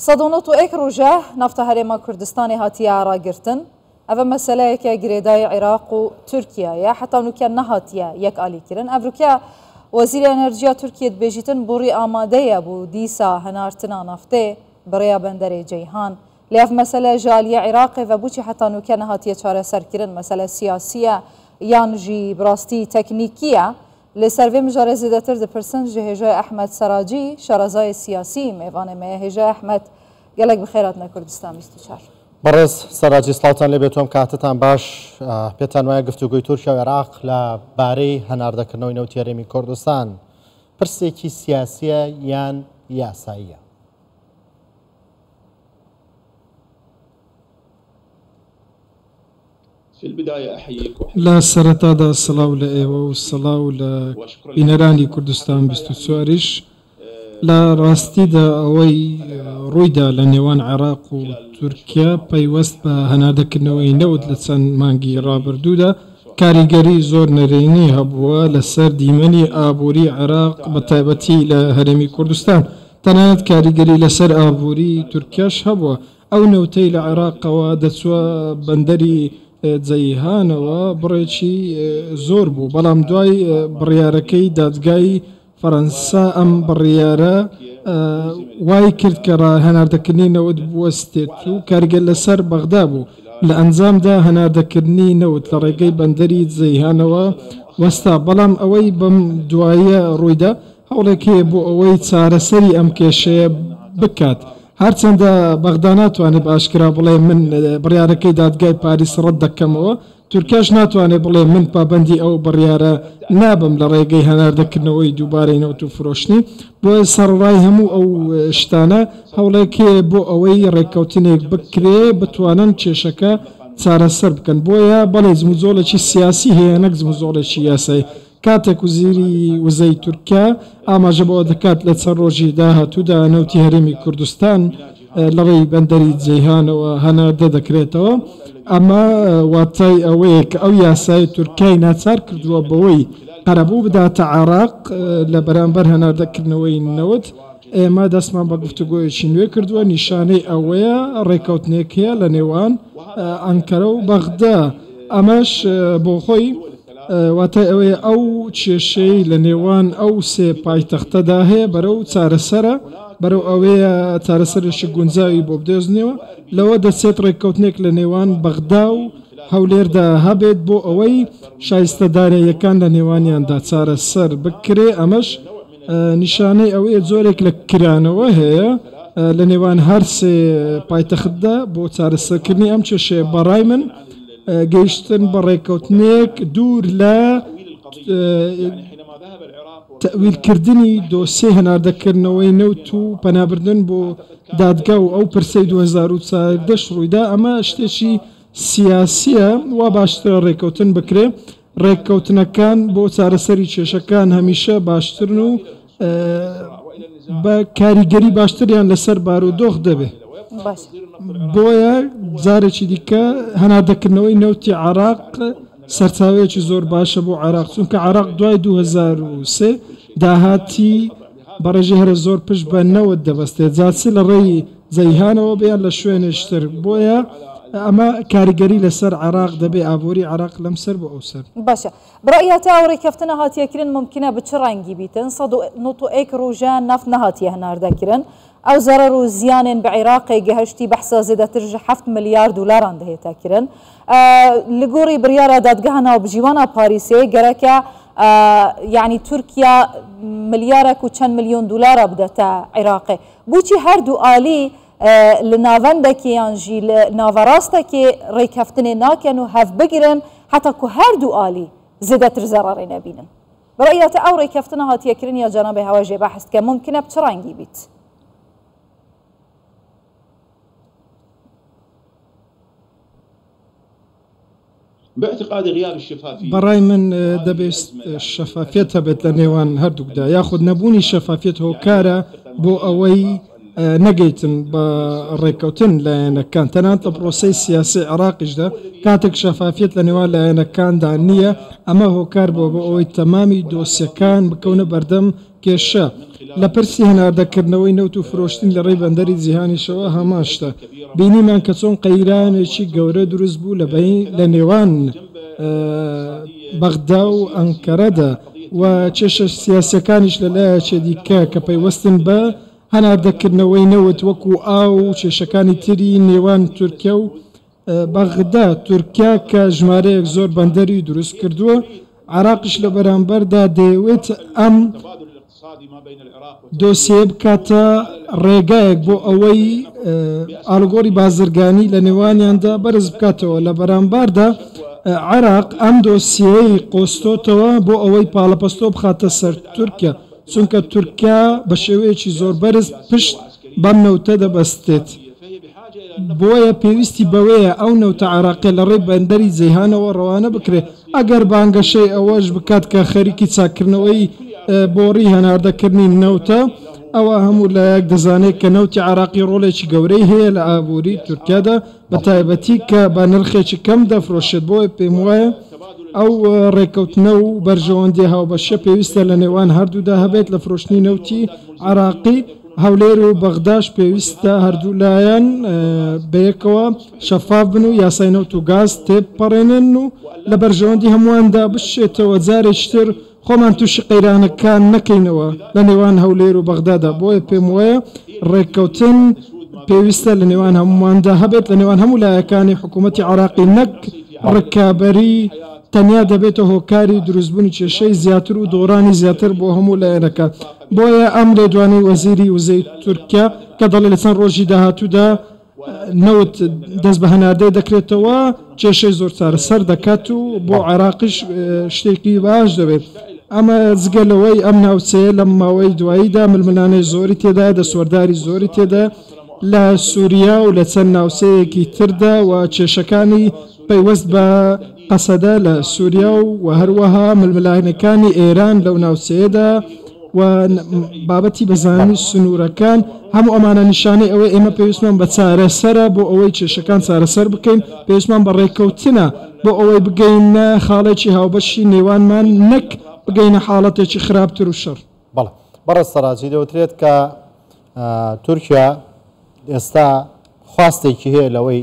صدونوت و ایک روزه نفت هرما کردستانی هاتیه عراقرتن اول مسئله که گریدای عراق و ترکیه یا حتی نوکه نهاتیه یک آلی کرن افروکه وزیر انرژیا ترکیه بیجیتن بوری آماده بو دیسا هنارتنا نفته برای بندر جیهان لیف مسئله جالی عراق و بوچی حتی نوکه نهاتیه چاره سر کرن مسئله سیاسیه یانجی براستی تکنیکیه لسروی مجاره زیدتر ده پرسنج هجای احمد سراجی شارزای سیاسی میوانه می هجای احمد گلک بخیرات نکردستان 24 برز سراجی سلاوتان لبیتوم کاتتان باش پیتان وای گفتگوی ترکیه و عراق لباره هناردکردنەوەی نەوتی هەرێمی کوردستان پرسێکی سیاسیە یان یاساییە؟ لا سرطادا سلاو لإيوة وسلاو لبينراني كردستان 24 لا راستي دا اوي رويدا لنيوان عراق وتركيا بايوست بهنادكردنەوەی نەوت لەچەند مانگی ڕابردوودا کاریگەری زۆر نەرێنی هەبووە لەسەر دیمەنی ئابووری عراق بەتایبەتی لە هەرێمی کوردستان تەنانەت کاریگەری لەسەر ئابووری تورکیاش هەبووە ئەو نەوتەی لە عێراقەوە دەچووە بەندەری جەیهانەوە بڕێکی زۆر بوو بەڵام دوای بڕیارەکەی دادگای فەرەنسا ئەم بڕیارە وای کرد کە هەناردەکردنی نەوت بوەستێت و کارگەر لەسەر بەغدا بوو لە ئەنجامدا هەناردەکردنی نەوت لە ڕێگەی بەندەری جەیهانەوە وەستا بەڵام ئەوەی بەم دوایە ڕوویدا هەوڵێکی بۆ ئەوەی چارەسەری ئەم کێشەیە بکات هەرچەندە بەغدا ناتوانێت باشکرا بڵێ من بڕیارەکەی دادگای پاریس ڕەت دەکەمەوە تورکیاش ناتوانێت بڵێ من پابەندی ئەو بڕیارە نابم لە ڕێگەی هەناردەکردنەوەی دووبارەی نەوت و فرۆشتنی بۆ سەرڕای هەموو ئەو شتانە هەوڵێکی بۆ ئەوەی ڕێککەوتنێک بکرێ بتوانن کێشەکە چارەسەر بکەن بۆیە بەڵێ جموزۆڵێکی سیاسی هەیە نەک جموزۆڵێکی یاسایی کاتێک وزیری وزەی تورکیا ئاماژە بەوە دەکات لە چەند ڕۆژی داهاتوودا نەوتی هەرێمی کوردستان لە ڕێی بەندەری جەیهانەوە هەناردە دەکرێتەوە ئەمە واتای ئەوەیە کە ئەو یاسای تورکیای ناچار کردووە بەوەی قەرەبوو بداتە عێراق لە بەرامبەر هەناردەکردنەوەی نەوت ئێمە دەستمان بە گفتوگۆیەکی نوێ کردووە نیشانەی ئەوەیە ڕێککەوتنێک هەیە لە نێوان ئەنکەرە و بەغدا ئەمەش بۆ خۆی واتای ئەوەیە ئەو کێشەی لە نێوان ئەو سێ پایتەختەدا هەیە بەرەو چارەسەرە بەرەو ئەوەیە چارەسەرێکی گونجاوی بۆ بدۆزنەوە لەوە دەچێت ڕێککەوتنێک لە نێوان بەغدا و هەولێردا هەبێت بۆ ئەوەی شایستەدارەیەکان لە نێوانیاندا چارەسەر بکرێ ئەمەش نیشانەی ئەوەیە جۆرێک لە کرانەوە هەیە لە نێوان هەر سێ پایتەختدا بۆ چارەسەرکردنی ئەم کێشەیە بەڕای من گەیشتن بە ڕێککەوتنێک دوور لە تەویلکردنی دۆسیە هەناردەکردنەوەی نەوت و پەنابردن بۆ دادگا و ئەو پرسەی 2014 ڕوویدا ئەمە شتێکی سیاسیە وا باشترە ڕێککەوتن بکرێ ڕێککەوتنەکان بۆ چارەسەری کێشەکان هەمیشە باشترن و بە کاریگەری باشتریان لەسەر بارودۆخ دەبێت بۆیە جارێکی دیکە هەناردەکردنەوەی نەوتی عێراق سەرچاوەیەکی زۆر باشە بۆ عێراق چونکە عێراق دوای 2003 داهاتی بەڕێژەی هەرە زۆر پشت بە نەوت دەبەستێت جاچی لە ڕێی جەیهانەوە بێیان لە شوێنێشتر بۆیە ئەمە کاریگەری لەسەر عێراق دەبێ ئابووری عێراق لەم سەر بۆ ئەو سەر باشە بڕایەتە ئەو ڕێککەوتنە هاتیەکردن ممکنە بچ ڕەنگی بیتن 191 ڕۆژە نەفت نەهاتیە هەناردەکردن ئەو زەرەر و زیانێن بە عێراقی گەهشتی بەحسە زێدەتر 7 ملیارد دلاران دەهێتاکردن لە گۆڕی بڕیارە دادگەها ناوبژیوانە پاریسێ گەرەکە یعنی تورکیا ملیارێک و چەند ملیۆن دلارە بدەتە عێراقی بۆچی هەردوو ئالی لە ناوەندێکی یانژی لە ناوەڕاستێکی ڕێککەوتنێ ناکەن و هەف بگرن حتا کو هەردوو ئالی زێدەتر زەرەڕێ نەبینن بڕایەتە ئەو ڕێککەوتنە هاتیەکردن یا جەنابی هەواژێ بەحث کە ممکنە بچ ڕەنگی بیت باعتقاد غياب الشفافية بەڕای من دەبێت شەفافیت هەبێت لە نێوان هەردووکدا یاخود نەبوونی شەفافیت هۆکارە بۆ ئەوەی نەگەیتن بە ڕێککەوتن لایەنەکان تەنانەت لە پرۆسەی سیاسی عێراقیشدا کاتێک شەفافیت لە نێوان لایەنەکاندا نییە ئەمە هۆکار بۆ بۆ ئەوەی تەمامی دۆسیەکان بکەونە بەردەم کێشە لە پرسی هەناردەکردنەوەی نەوت و فرۆشتن لە ڕێی بەندەری جیهانیشەوە هەماشتە بینیمان کە چۆن قەیرانێکی گەورە دروست بوو لە نێوان بەغدا و ئەنکەرەدا و کێشە سیاسەکانیش لەلایەکی دیکە کە پەیوەستن بە هەناردەکردنەوەی نەوت وەکو ئاو و کێشەکانی تری نێوان تورکیا و بەغدا تورکیا کە ژمارەیەک زۆر بەندەری دروست کردووە عراقش لە بەرامبەردا دەیەوێت ئەم دۆسیێ بکاتە ڕێگایەک بۆ ئەوەی ئالگۆری بازرگانی لە نێوانیاندا بەرز بکاتەوە لە بەرامباردا عراق ئەم دۆسیەی قۆستۆتەوە بۆ ئەوەی پاڵەپەستۆ بخاتە سەر تورکیا چونکە تورکیا بە شێوەیەکی زۆر بەرز پشت بەم نەوتە دەبەستێت بۆیە پێویستی بەوەیە ئەو نەوتە عراقی لە ڕێی بەندەری جەیهانەوە ڕەوانە بکرێت ئەگەر بانگەشەی ئەوەش بکات کە خەریکی چاکردنەوەی بۆڕی هەناردەکردنی نەوتە ئەوە هەموو لە یەک دەزانێت کە نەوتی عراقی ڕۆڵێکی گەورەی هەیە لە ئابووری تورکیادا بە تایبەتی کە بە نرخێکی کەم دەفرۆشێت بۆیە پێم وایە ئەو ڕێکەوتنە و بەرژەوەندی هاوبەشە پێویستە لە نێوان هەردوودا هەبێت لە فرۆشتنی نەوتی عراقی هەولێر و بەغداش پێویستە هەردوو لایەن بەیەکەوە شەفاف بن و یاسای نەوت و گاز تێپەڕێنن و لە بەرژەوەندی هەموواندا بشێتەوە جارێکتر خۆمان تووشی قەیرانەکان نەکەینەوە لە نێوان هەولێر و بەغدادا بۆیە پێم وایە ڕێککەوتن پێویستە لە نێوان هەموواندا هەبێت لە نێوان هەموو لایەکانی حکوومەتی عراقی نەک ڕکابەری تەنیا دەبێتە هۆکاری دروستبوونی کێشەی زیاتر و دۆڕانی زیاتر بۆ هەموو لایەنەکە بۆیە ئەم لێدوانەی وەزیری وزەی تورکیا کە دەڵێ لە چەند ڕۆژی داهاتوودا نەوت دەست بە هەناردەی دەکرێتەوە کێشەی زۆر چارەسەر دەکات و بۆ عراقیش شتێکی باش دەبێت ئەمە جگەلەوەی ئەم ناوچەیە لە ماوەی دواییدا ململانەی زۆری تێدا دەسوەرداری زۆری تێدا لە سووریا و لە چەند ناوچەیەکی تردا و کێشەکانی پەیوەست بە قەسەدا لە سووریا و هەروەها ململانەکانی ئێران لەو ناوچەیەدا و بابەتی بەزانی سنوورەکان هەموو ئەمانە نیشانەی ئەوەی ئێمە پێویستمان بە چارەسەرە بۆ ئەوەی کێشەکان چارەسەر بکەین پێویستمان بە ڕێککەوتنە بۆ ئەوەی بگەینە خاڵێکی هاوبەشی نێوانمان نەک بگەینە حاڵەتێکی خراپتر و شەڕ. بەڵێ بەڕێز سەراجی دەوترێت کە تورکیا ئێستا خواستێکی هەیە لەوەی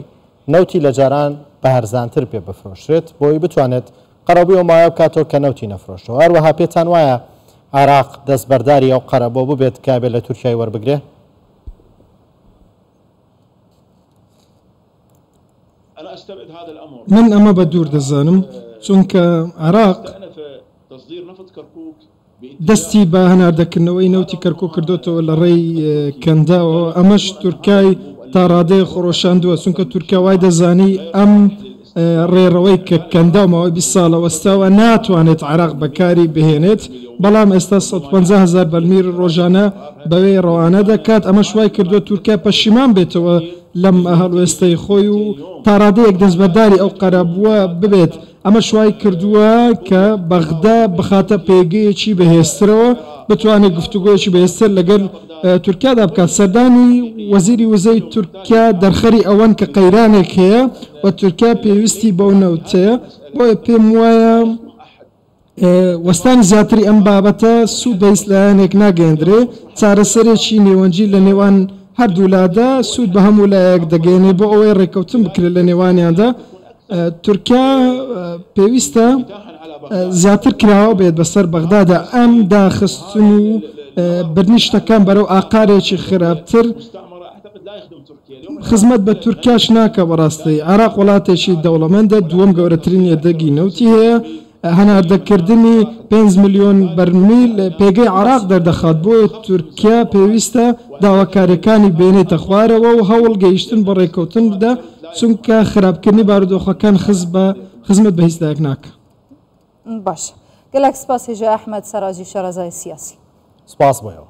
نەوتی لە جاران بە هەرزانتر پێ بفرۆشرێت بۆی بتوانێت قەرەبووی و مایە بکاتەوە کە نەوتی نەفرۆشتەوە هەروەها پێتان وایە عراق دەستبەرداری ئەو قەرە بۆ ببێت کابێ لە تورکیای وەربگرێ؟ من ئەمە بە دوور دەزانم چونکە عراق دەستی بە هەناردەکردنەوەی نەوتی کەرکۆ کردوتەوە لە ڕێی کەنداوە ئەمەش تورکای تا ڕادەیە خۆڕۆشاندووە چونکە تورکیا وای دەزانی ئەم ڕێڕەوەی کە کەندا و ماوەی 20 ساڵە وەستاوە ناتوانێت عراق بەکاری بهێنێت بەڵام ئێستا 150,000 بەرمیل ڕۆژانە بەوەی ڕەوانە دەکات ئەمە شوای کردووە تورکیا پەشیمان بێتەوە لەم هەڵوێستەی خۆی و تا ڕادەیەک دەستبەرداری ئەو قەرە بووە ببێت ئەمە شوای کردووە کە بەغدا بخاتە پێگەیەکی بەهێسترەوە بتوانێت گفتوگۆیەکی بەهێستر لەگەڵ تورکیادا بکات. سەردانی وەزیری وزەی تورکیا دەرخەری ئەوەن کە قەیرانێک هەیە و تورکیا پێویستی بەو نەوتەیە بۆیە پێم وایە وەستانی زیاتری ئەم بابەتە سوود بە ئیسلایەنێک ناگەێنرێ چارەسەرێکی نێوەنجی لە نێوان هەردوولادا سوود بە هەموو لایەک دەگەێنێ بۆ ئەوەی ڕێکەوتن بکرێت لە نێوانیاندا. تورکیا پێویستە زیاتر کراوە بێت بەسەر بەغدادا ئەم داخستن و برنیشتەکان بەرەو ئاقارێکی خراپتر خزمەت بە تورکیاش ناکە. بەڕاستی عراق وڵاتێکی دەوڵەمەندە دووەم گەورەترین یەدەگی نەوتی هەیە هەناردەکردنی 5 ملیۆن بەرمیل پێگەی عراق دەردەخات بۆیە تورکیا پێویستە داواکاریەکانی بێنێتە خوارەوە و هەوڵ گەیشتن بە ڕێکەوتن بدە چونکە خراپکردنی بارودۆخەکان خزمەت بە هیچ دایک ناکە. باش گەلێک سپاس هێژە ئەحمەد سەراجی شەرەزای سیاسی. سپاس بۆیەوە.